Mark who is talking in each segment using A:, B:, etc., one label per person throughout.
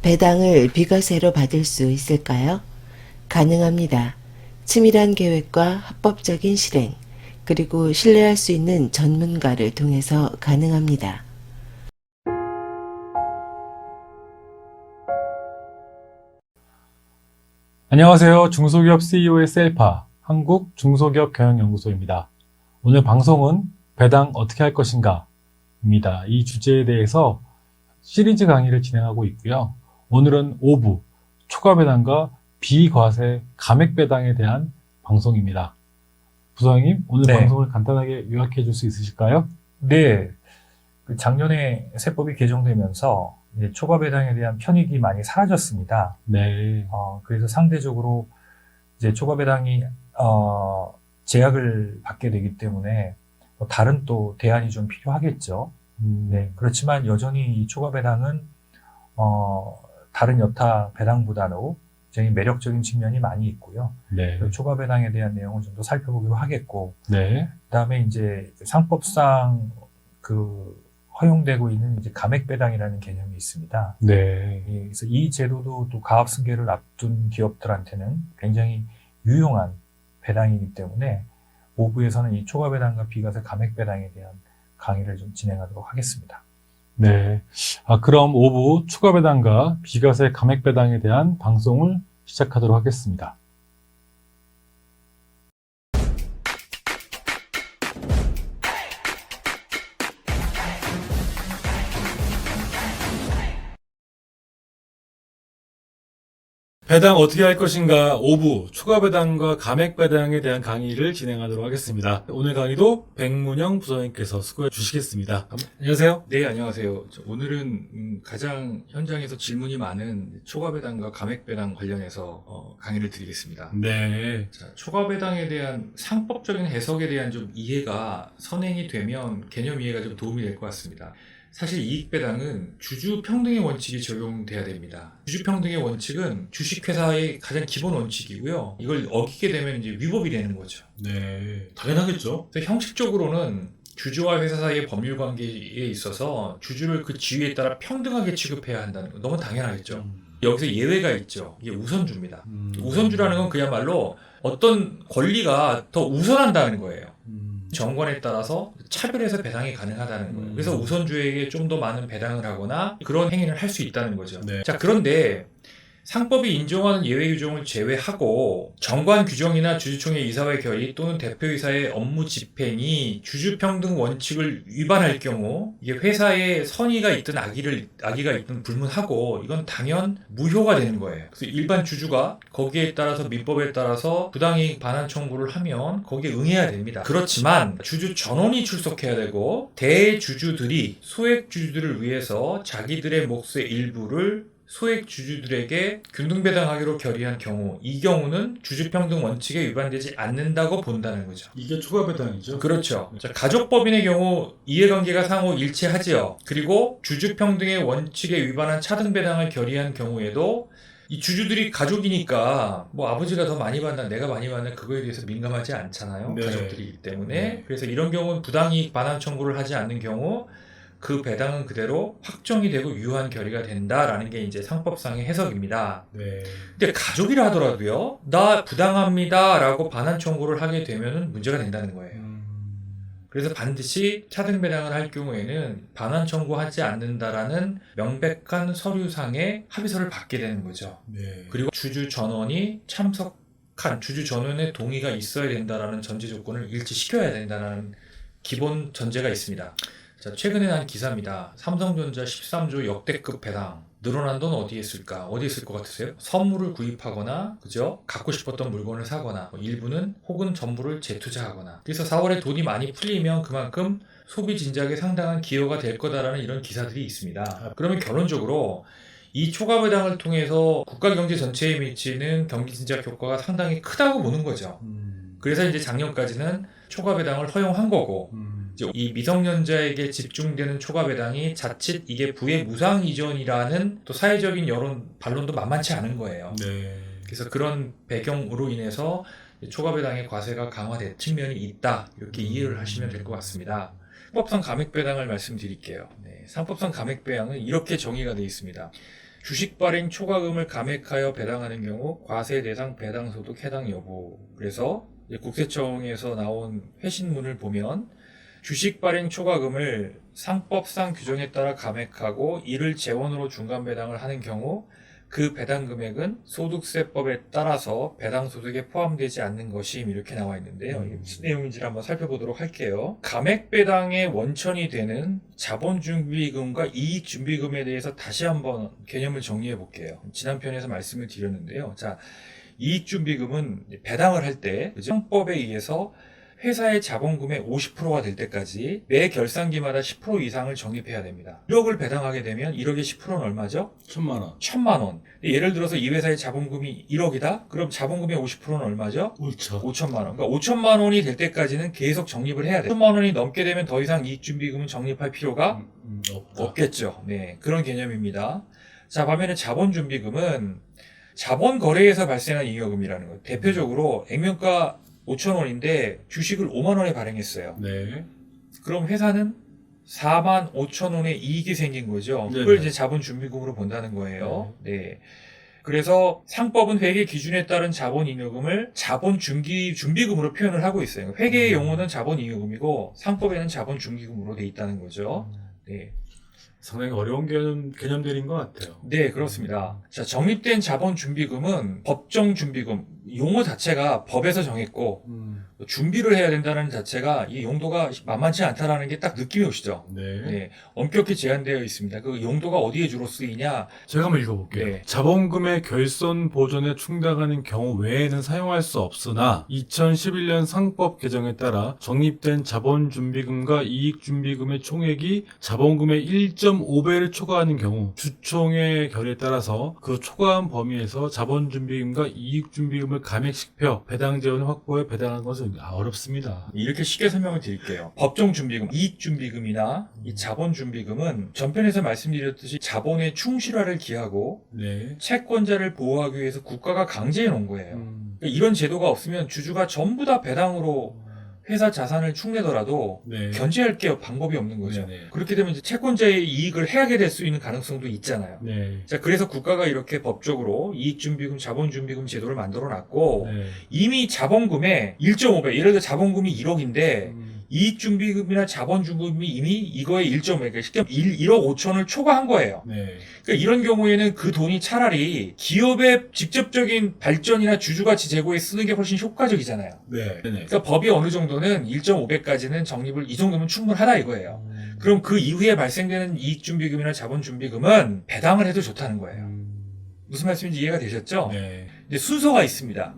A: 배당을 비과세로 받을 수 있을까요? 가능합니다. 치밀한 계획과 합법적인 실행, 그리고 신뢰할 수 있는 전문가를 통해서 가능합니다.
B: 안녕하세요. 중소기업 CEO의 셀파, 한국 중소기업 경영연구소입니다. 오늘 방송은 배당 어떻게 할 것인가 입니다. 이 주제에 대해서 시리즈 강의를 진행하고 있고요. 오늘은 5부, 초과배당과 비과세 감액배당에 대한 방송입니다. 부장님, 오늘
C: 네.
B: 방송을 간단하게 요약해 줄 수 있으실까요?
C: 네. 작년에 세법이 개정되면서 이제 초과배당에 대한 편익이 많이 사라졌습니다.
B: 네.
C: 그래서 상대적으로 이제 초과배당이 제약을 받게 되기 때문에 다른 또 대안이 좀 필요하겠죠. 네. 그렇지만 여전히 이 초과배당은 다른 여타 배당보다도 굉장히 매력적인 측면이 많이 있고요.
B: 네.
C: 초과배당에 대한 내용을 좀 더 살펴보기로 하겠고,
B: 네.
C: 그다음에 이제 상법상 허용되고 있는 이제 감액배당이라는 개념이 있습니다.
B: 네.
C: 그래서 이 제도도 또 가압승계를 앞둔 기업들한테는 굉장히 유용한 배당이기 때문에 5부에서는 이 초과배당과 비과세 감액배당에 대한 강의를 좀 진행하도록 하겠습니다.
B: 네. 그럼 5부 추가배당과 비과세 감액배당에 대한 방송을 시작하도록 하겠습니다. 배당 어떻게 할 것인가 5부 추가배당과 감액배당에 대한 강의를 진행하도록 하겠습니다. 오늘 강의도 백문영 부장님께서 수고해 주시겠습니다. 안녕하세요.
D: 네, 안녕하세요. 오늘은 가장 현장에서 질문이 많은 초과배당과 감액배당 관련해서 강의를 드리겠습니다.
B: 네.
D: 자, 초과배당에 대한 상법적인 해석에 대한 좀 이해가 선행이 되면 개념 이해가 좀 도움이 될 것 같습니다. 사실 이익배당은 주주평등의 원칙이 적용돼야 됩니다. 주주평등의 원칙은 주식회사의 가장 기본 원칙이고요. 이걸 어기게 되면 이제 위법이 되는 거죠.
B: 네. 당연하겠죠.
D: 그래서 형식적으로는 주주와 회사 사이의 법률 관계에 있어서 주주를 그 지위에 따라 평등하게 취급해야 한다는 거 너무 당연하겠죠. 여기서 예외가 있죠. 이게 우선주입니다. 우선주라는 건 그야말로 어떤 권리가 더 우선한다는 거예요. 정권에 따라서 차별해서 배당이 가능하다는 거예요. 그래서 우선주에게 좀 더 많은 배당을 하거나 그런 행위를 할 수 있다는 거죠.
B: 네.
D: 자, 그런데 상법이 인정하는 예외 규정을 제외하고 정관 규정이나 주주총회 이사회 결의 또는 대표이사의 업무 집행이 주주평등 원칙을 위반할 경우 이게 회사에 선의가 있든 악의가 있든 불문하고 이건 당연 무효가 되는 거예요. 그래서 일반 주주가 거기에 따라서 민법에 따라서 부당이익 반환 청구를 하면 거기에 응해야 됩니다. 그렇지만 주주 전원이 출석해야 되고 대주주들이 소액 주주들을 위해서 자기들의 몫의 일부를 소액 주주들에게 균등배당하기로 결의한 경우, 이 경우는 주주평등 원칙에 위반되지 않는다고 본다는 거죠.
B: 이게 추가배당이죠.
D: 그렇죠. 자, 가족법인의 경우 이해관계가 상호 일치하지요. 그리고 주주평등의 원칙에 위반한 차등배당을 결의한 경우에도 이 주주들이 가족이니까 뭐 아버지가 더 많이 받나 내가 많이 받나 그거에 대해서 민감하지 않잖아요.
B: 네.
D: 가족들이기 때문에.
B: 네.
D: 그래서 이런 경우는 부당이익 반환 청구를 하지 않는 경우 그 배당은 그대로 확정이 되고 유효한 결의가 된다라는 게 이제 상법상의 해석입니다.
B: 네.
D: 근데 가족이라 하더라도요, 나 부당합니다라고 반환 청구를 하게 되면은 문제가 된다는 거예요. 그래서 반드시 차등 배당을 할 경우에는 반환 청구하지 않는다라는 명백한 서류상의 합의서를 받게 되는 거죠.
B: 네.
D: 그리고 주주 전원이 참석한 주주 전원의 동의가 있어야 된다라는 전제 조건을 일치시켜야 된다는 기본 전제가 있습니다. 자, 최근에 난 기사입니다. 삼성전자 13조 역대급 배당. 늘어난 돈 어디에 쓸까? 어디에 쓸 것 같으세요? 선물을 구입하거나, 그죠? 갖고 싶었던 물건을 사거나, 일부는 혹은 전부를 재투자하거나. 그래서 4월에 돈이 많이 풀리면 그만큼 소비 진작에 상당한 기여가 될 거다라는 이런 기사들이 있습니다. 그러면 결론적으로 이 초과배당을 통해서 국가 경제 전체에 미치는 경기 진작 효과가 상당히 크다고 보는 거죠. 그래서 이제 작년까지는 초과배당을 허용한 거고, 이 미성년자에게 집중되는 초과배당이 자칫 이게 부의 무상 이전이라는 또 사회적인 여론 반론도 만만치 않은 거예요.
B: 네.
D: 그래서 그런 배경으로 인해서 초과배당의 과세가 강화된 측면이 있다, 이렇게 이해를 하시면 될 것 같습니다. 상법상 감액배당을 말씀드릴게요. 네, 상법상 감액배당은 이렇게 정의가 되어 있습니다. 주식 발행 초과금을 감액하여 배당하는 경우 과세 대상 배당 소득 해당 여부. 그래서 이제 국세청에서 나온 회신문을 보면 주식 발행 초과금을 상법상 규정에 따라 감액하고 이를 재원으로 중간 배당을 하는 경우 그 배당 금액은 소득세법에 따라서 배당 소득에 포함되지 않는 것임 이렇게 나와 있는데요. 이게 무슨 내용인지를 한번 살펴보도록 할게요. 감액 배당의 원천이 되는 자본준비금과 이익준비금에 대해서 다시 한번 개념을 정리해 볼게요. 지난 편에서 말씀을 드렸는데요. 자, 이익준비금은 배당을 할 때 상법에 의해서 회사의 자본금의 50%가 될 때까지 매 결산기마다 10% 이상을 적립해야 됩니다. 1억을 배당하게 되면 1억의 10%는 얼마죠?
B: 1,000만 원.
D: 1,000만 원. 예를 들어서 이 회사의 자본금이 1억이다? 그럼 자본금의 50%는 얼마죠?
B: 5천.
D: 5천만 원. 그러니까 5천만 원이 될 때까지는 계속 적립을 해야 돼요. 5천만 원이 넘게 되면 더 이상 이익준비금은 적립할 필요가
B: 없다.
D: 없겠죠. 네, 그런 개념입니다. 자, 반면에 자본준비금은 자본 거래에서 발생한 잉여금이라는 거예요. 대표적으로 액면가 5천 원인데 주식을 5만 원에 발행했어요.
B: 네.
D: 그럼 회사는 4만 5천 원의 이익이 생긴 거죠.
B: 네네.
D: 그걸 이제 자본준비금으로 본다는 거예요. 네. 그래서 상법은 회계 기준에 따른 자본잉여금을 자본준비금으로 표현을 하고 있어요. 회계의 용어는 자본잉여금이고 상법에는 자본준비금으로 돼 있다는 거죠. 네.
B: 상당히 어려운 개념들인 것 같아요.
D: 네, 그렇습니다. 자, 적립된 자본준비금은 법정준비금, 용어 자체가 법에서 정했고, 준비를 해야 된다는 자체가 이 용도가 만만치 않다라는 게 딱 느낌이 오시죠?
B: 네.
D: 네, 엄격히 제한되어 있습니다. 그 용도가 어디에 주로 쓰이냐?
B: 제가 한번 읽어볼게요.
D: 네.
B: 자본금의 결손 보존에 충당하는 경우 외에는 사용할 수 없으나 2011년 상법 개정에 따라 적립된 자본준비금과 이익준비금의 총액이 자본금의 1.5배를 초과하는 경우 주총의 결에 따라서 그 초과한 범위에서 자본준비금과 이익준비금을 감액시켜 배당 재원을 확보해 배당한 것은 어렵습니다.
D: 이렇게 쉽게 설명을 드릴게요. 법정준비금, 이익준비금이나 이 자본준비금은 전편에서 말씀드렸듯이 자본의 충실화를 기하고
B: 네.
D: 채권자를 보호하기 위해서 국가가 강제해 놓은 거예요. 그러니까 이런 제도가 없으면 주주가 전부 다 배당으로 회사 자산을 축내더라도
B: 네.
D: 견제할 게 방법이 없는 거죠.
B: 네네.
D: 그렇게 되면 이제 채권자의 이익을 해하게 될 수 있는 가능성도 있잖아요.
B: 네.
D: 자, 그래서 국가가 이렇게 법적으로 이익준비금, 자본준비금 제도를 만들어 놨고
B: 네.
D: 이미 자본금의 1.5배, 예를 들어 자본금이 1억인데 이익준비금이나 자본준비금이 이미 이거의 1.5배, 그러니까 쉽게 1억 5천을 초과한 거예요.
B: 네.
D: 그러니까 이런 경우에는 그 돈이 차라리 기업의 직접적인 발전이나 주주가치 제고에 쓰는 게 훨씬 효과적이잖아요.
B: 네.
D: 그러니까 법이 어느 정도는 1.5배까지는 적립을 이 정도면 충분하다 이거예요. 그럼 그 이후에 발생되는 이익준비금이나 자본준비금은 배당을 해도 좋다는 거예요. 무슨 말씀인지 이해가 되셨죠?
B: 네.
D: 이제 순서가 있습니다.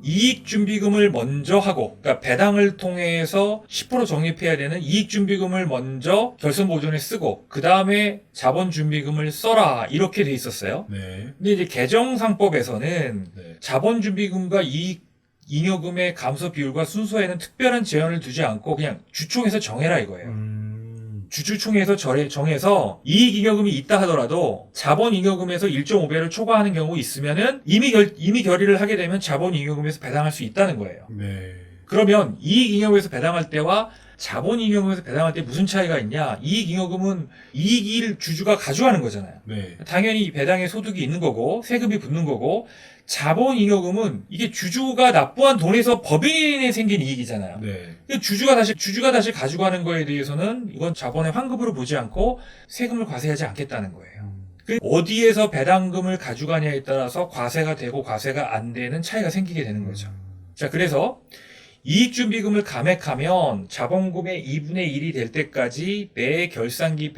D: 이익준비금을 먼저 하고, 그러니까 배당을 통해서 10% 적립해야 되는 이익준비금을 먼저 결손보존에 쓰고, 그 다음에 자본준비금을 써라 이렇게 돼 있었어요.
B: 네.
D: 근데 이제 개정상법에서는
B: 네.
D: 자본준비금과 잉여금의 감소 비율과 순서에는 특별한 제한을 두지 않고 그냥 주총에서 정해라 이거예요. 주주총회에서 정해서 이익잉여금이 있다 하더라도 자본잉여금에서 1.5배를 초과하는 경우 있으면은 이미 결의를 하게 되면 자본잉여금에서 배당할 수 있다는 거예요.
B: 네.
D: 그러면 이익잉여금에서 배당할 때와 자본잉여금에서 배당할 때 무슨 차이가 있냐? 이익잉여금은 이익을 주주가 가져가는 거잖아요.
B: 네.
D: 당연히 배당에 소득이 있는 거고 세금이 붙는 거고 자본잉여금은 이게 주주가 납부한 돈에서 법인에 생긴 이익이잖아요.
B: 네.
D: 주주가 다시 가져가는 거에 대해서는 이건 자본의 환급으로 보지 않고 세금을 과세하지 않겠다는 거예요. 어디에서 배당금을 가져가냐에 따라서 과세가 되고 과세가 안 되는 차이가 생기게 되는 거죠. 자, 그래서 이익준비금을 감액하면 자본금의 2분의 1이 될 때까지 매 결산기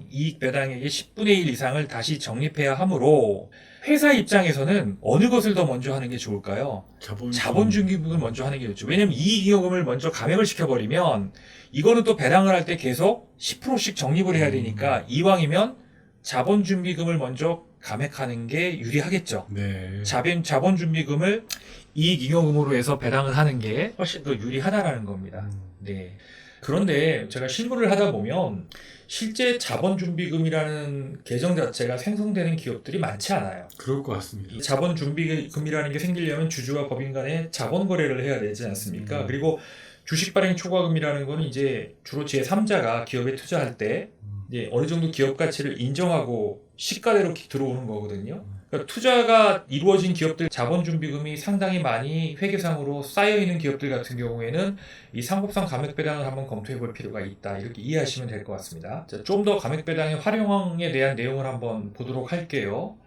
D: 이익 배당액의 10분의 1 이상을 다시 적립해야 하므로 회사 입장에서는 어느 것을 더 먼저 하는 게 좋을까요? 자본준비금을 먼저 하는 게 좋죠. 왜냐면 이익잉여금을 먼저 감액을 시켜버리면 이거는 또 배당을 할 때 계속 10%씩 적립을 해야 되니까 이왕이면 자본준비금을 먼저 감액하는 게 유리하겠죠.
B: 네.
D: 자본준비금을 이익잉여금으로 해서 배당을 하는 게 훨씬 더 유리하다라는 겁니다. 네. 그런데 제가 실무를 하다 보면 실제 자본준비금이라는 계정 자체가 생성되는 기업들이 많지 않아요.
B: 그럴 것 같습니다.
D: 이 자본준비금이라는 게 생기려면 주주와 법인 간에 자본 거래를 해야 되지 않습니까? 그리고 주식 발행 초과금이라는 거는 이제 주로 제3자가 기업에 투자할 때 이제 어느 정도 기업 가치를 인정하고 시가대로 들어오는 거거든요. 그러니까 투자가 이루어진 기업들 자본준비금이 상당히 많이 회계상으로 쌓여있는 기업들 같은 경우에는 이 상법상 감액배당을 한번 검토해 볼 필요가 있다. 이렇게 이해하시면 될 것 같습니다. 좀 더 감액배당의 활용에 대한 내용을 한번 보도록 할게요.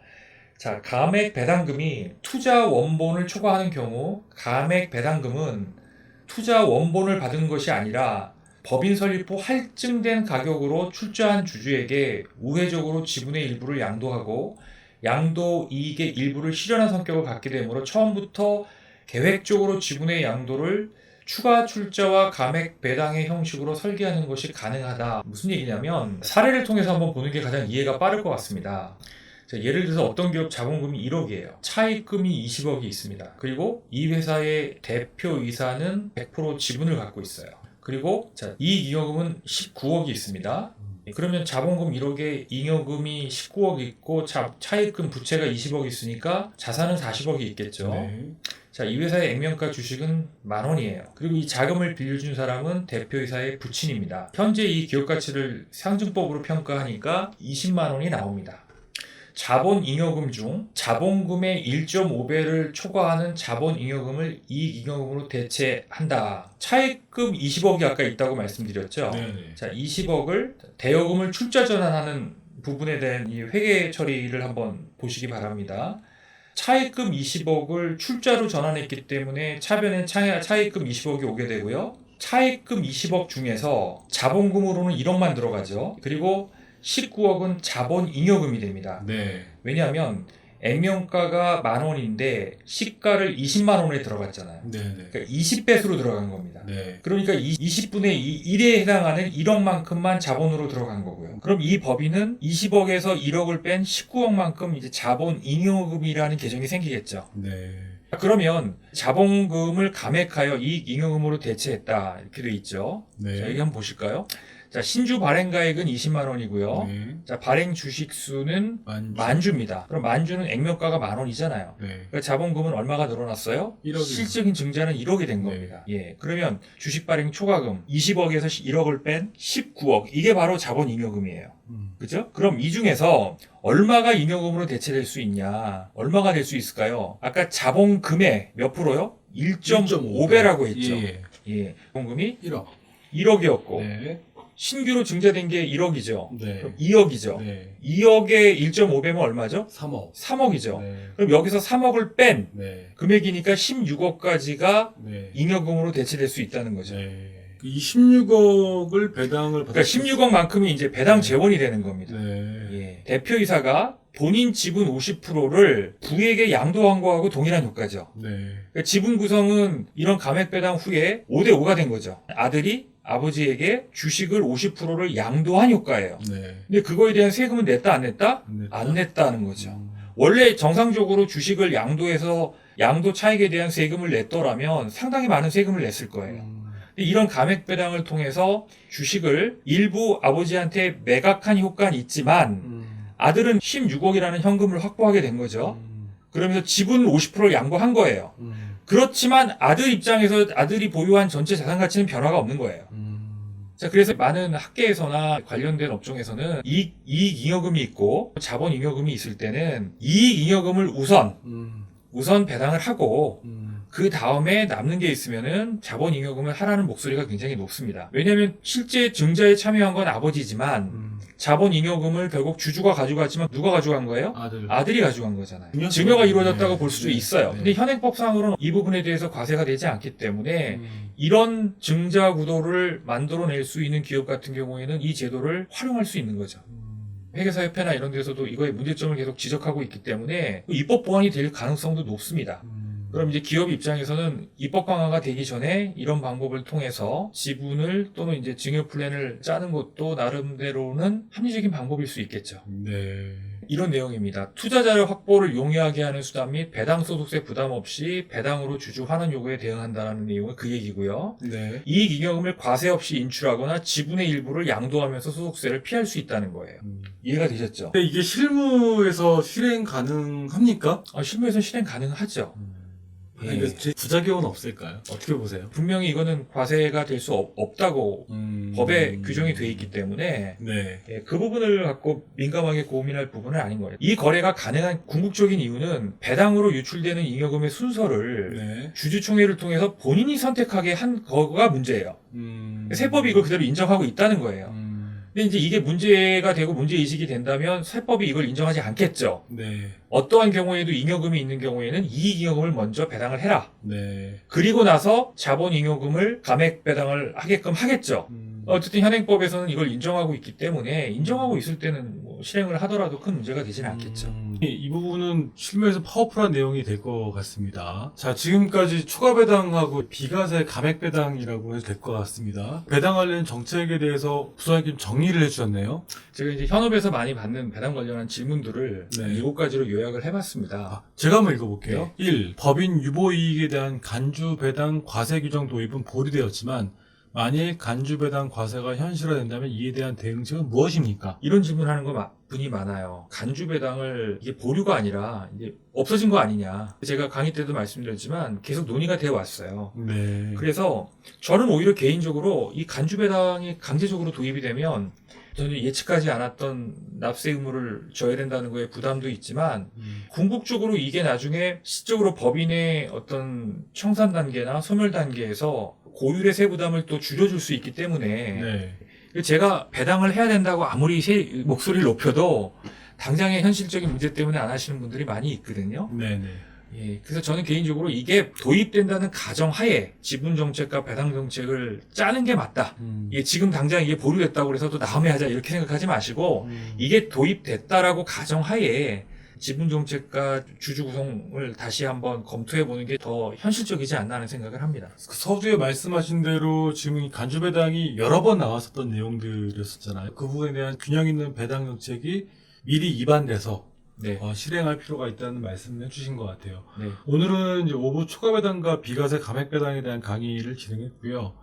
D: 자, 감액배당금이 투자 원본을 초과하는 경우 감액배당금은 투자 원본을 받은 것이 아니라 법인 설립 후 할증된 가격으로 출자한 주주에게 우회적으로 지분의 일부를 양도하고 양도 이익의 일부를 실현한 성격을 갖게 되므로 처음부터 계획적으로 지분의 양도를 추가 출자와 감액 배당의 형식으로 설계하는 것이 가능하다. 무슨 얘기냐면 사례를 통해서 한번 보는 게 가장 이해가 빠를 것 같습니다. 자, 예를 들어서 어떤 기업 자본금이 1억이에요. 차입금이 20억이 있습니다. 그리고 이 회사의 대표이사는 100% 지분을 갖고 있어요. 그리고 자, 이익잉여금은 19억이 있습니다. 그러면 자본금 1억에 잉여금이 19억 있고 차입금 부채가 20억 있으니까 자산은 40억이 있겠죠.
E: 네.
D: 자, 이 회사의 액면가 주식은 10,000원이에요. 그리고 이 자금을 빌려준 사람은 대표이사의 부친입니다. 현재 이 기업 가치를 상증법으로 평가하니까 20만 원이 나옵니다. 자본잉여금 중 자본금의 1.5배를 초과하는 자본잉여금을 이익잉여금으로 대체한다. 차입금 20억이 아까 있다고 말씀드렸죠.
E: 네네.
D: 자, 20억을 대여금을 출자 전환하는 부분에 대한 이 회계 처리를 한번 보시기 바랍니다. 차입금 20억을 출자로 전환했기 때문에 차변에 차입금 20억이 오게 되고요. 차입금 20억 중에서 자본금으로는 1억만 들어가죠. 그리고 19억은 자본잉여금이 됩니다.
E: 네.
D: 왜냐하면 액면가가 10,000원인데 시가를 20만 원에 들어갔잖아요.
E: 네네.
D: 그러니까 20배수로 들어간 겁니다.
E: 네.
D: 그러니까 20분의 1에 해당하는 1억만큼만 자본으로 들어간 거고요. 그럼 이 법인은 20억에서 1억을 뺀 19억만큼 이제 자본잉여금이라는 계정이 생기겠죠.
E: 네.
D: 그러면 자본금을 감액하여 이익잉여금으로 대체했다 이렇게 돼 있죠.
E: 네.
D: 자, 여기 한번 보실까요? 자, 신주 발행가액은 20만 원이고요.
E: 네.
D: 자, 발행 주식 수는 만주입니다. 그럼 만주는 액면가가 10,000원이잖아요.
E: 네.
D: 그러니까 자본금은 얼마가 늘어났어요?
E: 1억이.
D: 실적인 증자는 1억이 된 겁니다. 예. 그러면 주식 발행 초과금 20억에서 1억을 뺀 19억. 이게 바로 자본잉여금이에요. 그죠? 그럼 이 중에서 얼마가 잉여금으로 대체될 수 있냐? 얼마가 될 수 있을까요? 아까 자본금의 몇 프로요? 1.5배라고 했죠.
E: 예.
D: 예. 자본금이
E: 1억.
D: 1억이었고
E: 네.
D: 신규로 증자된 게 1억이죠.
E: 네.
D: 그럼 2억이죠.
E: 네.
D: 2억에 1.5배면 얼마죠?
E: 3억.
D: 3억이죠.
E: 네.
D: 그럼 여기서 3억을 뺀
E: 네.
D: 금액이니까 16억까지가
E: 네.
D: 잉여금으로 대체될 수 있다는 거죠.
E: 네. 이 16억을 배당을
D: 그러니까 16억만큼이 이제 배당
E: 네.
D: 재원이 되는 겁니다.
E: 네.
D: 예. 대표이사가 본인 지분 50%를 부에게 양도한 거하고 동일한 효과죠.
E: 네.
D: 그러니까 지분 구성은 이런 감액 배당 후에 5대5가 된 거죠. 아들이 아버지에게 주식을 50%를 양도한 효과예요.
E: 네.
D: 근데 그거에 대한 세금은 냈다 안 냈다? 안 냈다는 거죠. 원래 정상적으로 주식을 양도해서 양도 차익에 대한 세금을 냈더라면 상당히 많은 세금을 냈을 거예요. 근데 이런 감액 배당을 통해서 주식을 일부 아버지한테 매각한 효과는 있지만 아들은 16억이라는 현금을 확보하게 된 거죠. 그러면서 지분 50%를 양보한 거예요. 그렇지만 아들 입장에서 아들이 보유한 전체 자산 가치는 변화가 없는 거예요. 자, 그래서 많은 학계에서나 관련된 업종에서는 이익잉여금이 있고 자본잉여금이 있을 때는 이익잉여금을 우선 배당을 하고 그 다음에 남는 게 있으면은 자본잉여금을 하라는 목소리가 굉장히 높습니다. 왜냐하면 실제 증자에 참여한 건 아버지지만 자본잉여금을 결국 주주가 가져갔지만 누가 가져간 거예요? 아들이 가져간 거잖아요. 증여가 이루어졌다고 볼 수도 있어요. 근데 현행법상으로는 이 부분에 대해서 과세가 되지 않기 때문에 이런 증자 구도를 만들어낼 수 있는 기업 같은 경우에는 이 제도를 활용할 수 있는 거죠. 회계사협회나 이런 데서도 이거의 문제점을 계속 지적하고 있기 때문에 입법 보완이 될 가능성도 높습니다. 그럼 이제 기업 입장에서는 입법 강화가 되기 전에 이런 방법을 통해서 지분을 또는 이제 증여 플랜을 짜는 것도 나름대로는 합리적인 방법일 수 있겠죠.
E: 네.
D: 이런 내용입니다. 투자자의 확보를 용이하게 하는 수단 및 배당 소득세 부담 없이 배당으로 주주 환원 요구에 대응한다는 내용은 그 얘기고요.
E: 네.
D: 이익잉여금을 과세 없이 인출하거나 지분의 일부를 양도하면서 소득세를 피할 수 있다는 거예요. 이해가 되셨죠?
E: 근데 이게 실무에서 실행 가능합니까?
D: 실무에서는 실행 가능하죠. 예.
E: 아니, 제 부작용은 없을까요? 어떻게 보세요?
D: 분명히 이거는 과세가 될 수 없다고 법에 규정이 돼 있기 때문에
E: 네.
D: 예, 그 부분을 갖고 민감하게 고민할 부분은 아닌 거예요. 이 거래가 가능한 궁극적인 이유는 배당으로 유출되는 잉여금의 순서를
E: 네.
D: 주주총회를 통해서 본인이 선택하게 한 거가 문제예요. 세법이 이걸 그대로 인정하고 있다는 거예요. 근데 이제 이게 문제가 되고 문제의식이 된다면 세법이 이걸 인정하지 않겠죠.
E: 네.
D: 어떠한 경우에도 잉여금이 있는 경우에는 이익잉여금을 먼저 배당을 해라.
E: 네.
D: 그리고 나서 자본잉여금을 감액 배당을 하게끔 하겠죠. 어쨌든 현행법에서는 이걸 인정하고 있기 때문에 인정하고 있을 때는 뭐 실행을 하더라도 큰 문제가 되지는 않겠죠.
E: 이 부분은 실무에서 파워풀한 내용이 될 것 같습니다. 자, 지금까지 추가 배당하고 비과세 감액 배당이라고 해도 될 것 같습니다. 배당 관련 정책에 대해서 부장님 정리를 해주셨네요.
D: 제가 이제 현업에서 많이 받는 배당 관련한 질문들을
E: 네.
D: 7가지로 요약을 해봤습니다.
E: 제가 한번 읽어볼게요. 1. 법인 유보이익에 대한 간주 배당 과세 규정 도입은 보류되었지만 만일 간주 배당 과세가 현실화된다면 이에 대한 대응책은 무엇입니까?
D: 이런 질문하는 분이 많아요. 간주 배당을 이게 보류가 아니라 이제 없어진 거 아니냐. 제가 강의 때도 말씀드렸지만 계속 논의가 되어 왔어요.
E: 네.
D: 그래서 저는 오히려 개인적으로 이 간주 배당이 강제적으로 도입이 되면 저는 예측하지 않았던 납세 의무를 져야 된다는 거에 부담도 있지만 궁극적으로 이게 나중에 시적으로 법인의 어떤 청산 단계나 소멸 단계에서 고율의 세부담을 또 줄여줄 수 있기 때문에
E: 네.
D: 제가 배당을 해야 된다고 아무리 목소리를 높여도 당장의 현실적인 문제 때문에 안 하시는 분들이 많이 있거든요.
E: 네네.
D: 예, 그래서 저는 개인적으로 이게 도입된다는 가정하에 지분 정책과 배당 정책을 짜는 게 맞다. 이게 지금 당장 이게 보류됐다고 해서 또 다음에 하자 이렇게 생각하지 마시고 이게 도입됐다라고 가정하에 지분 정책과 주주 구성을 다시 한번 검토해 보는 게 더 현실적이지 않나 하는 생각을 합니다.
E: 서두에 말씀하신 대로 지금 이 간주 배당이 여러 번 나왔었던 내용들이었잖아요. 그 부분에 대한 균형 있는 배당 정책이 미리 입안돼서
D: 네.
E: 실행할 필요가 있다는 말씀을 해주신 것 같아요.
D: 네.
E: 오늘은 이제 오부 추가 배당과 비과세 감액 배당에 대한 강의를 진행했고요.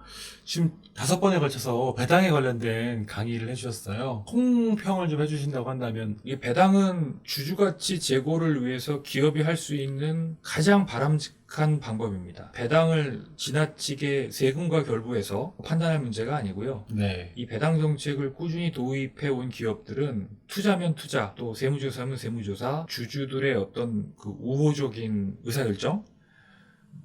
E: 지금 5번에 걸쳐서 배당에 관련된 강의를 해주셨어요. 총평을 좀 해주신다고 한다면
D: 이 배당은 주주가치 제고를 위해서 기업이 할 수 있는 가장 바람직한 방법입니다. 배당을 지나치게 세금과 결부해서 판단할 문제가 아니고요.
E: 네.
D: 이 배당 정책을 꾸준히 도입해 온 기업들은 투자면 투자, 또 세무조사면 세무조사, 주주들의 어떤 그 우호적인 의사결정,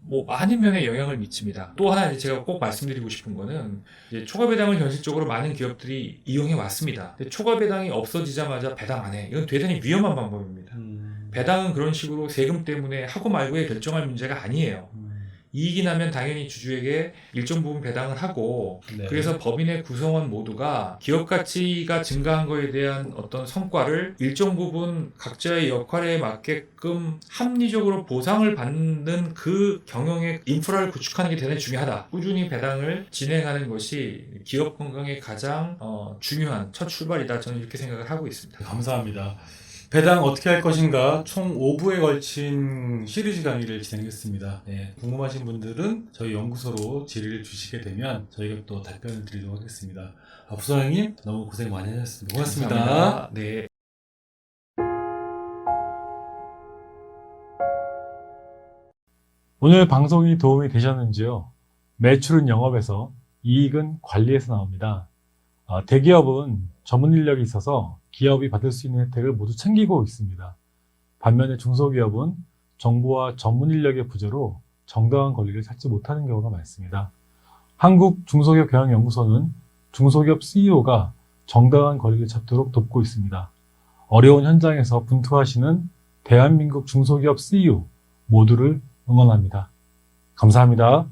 D: 뭐 많은 면에 영향을 미칩니다. 또 하나 제가 꼭 말씀드리고 싶은 거는 이제 초과 배당을 현실적으로 많은 기업들이 이용해 왔습니다. 근데 초과 배당이 없어지자마자 배당 안 해. 이건 대단히 위험한 방법입니다. 배당은 그런 식으로 세금 때문에 하고 말고에 결정할 문제가 아니에요. 이익이 나면 당연히 주주에게 일정 부분 배당을 하고
E: 네.
D: 그래서 법인의 구성원 모두가 기업 가치가 증가한 거에 대한 어떤 성과를 일정 부분 각자의 역할에 맞게끔 합리적으로 보상을 받는 그 경영의 인프라를 구축하는 게 대단히 중요하다. 꾸준히 배당을 진행하는 것이 기업 건강에 가장 중요한 첫 출발이다. 저는 이렇게 생각을 하고 있습니다.
E: 감사합니다. 배당 어떻게 할 것인가 총 5부에 걸친 시리즈 강의를 진행했습니다. 네, 궁금하신 분들은 저희 연구소로 질의를 주시게 되면 저희가 또 답변을 드리도록 하겠습니다. 부사장님 너무 고생 많이 하셨습니다. 고맙습니다.
D: 감사합니다. 네.
B: 오늘 방송이 도움이 되셨는지요? 매출은 영업에서, 이익은 관리에서 나옵니다. 대기업은 전문 인력이 있어서 기업이 받을 수 있는 혜택을 모두 챙기고 있습니다. 반면에 중소기업은 정보와 전문 인력의 부재로 정당한 권리를 찾지 못하는 경우가 많습니다. 한국중소기업경영연구소는 중소기업 CEO가 정당한 권리를 찾도록 돕고 있습니다. 어려운 현장에서 분투하시는 대한민국 중소기업 CEO 모두를 응원합니다. 감사합니다.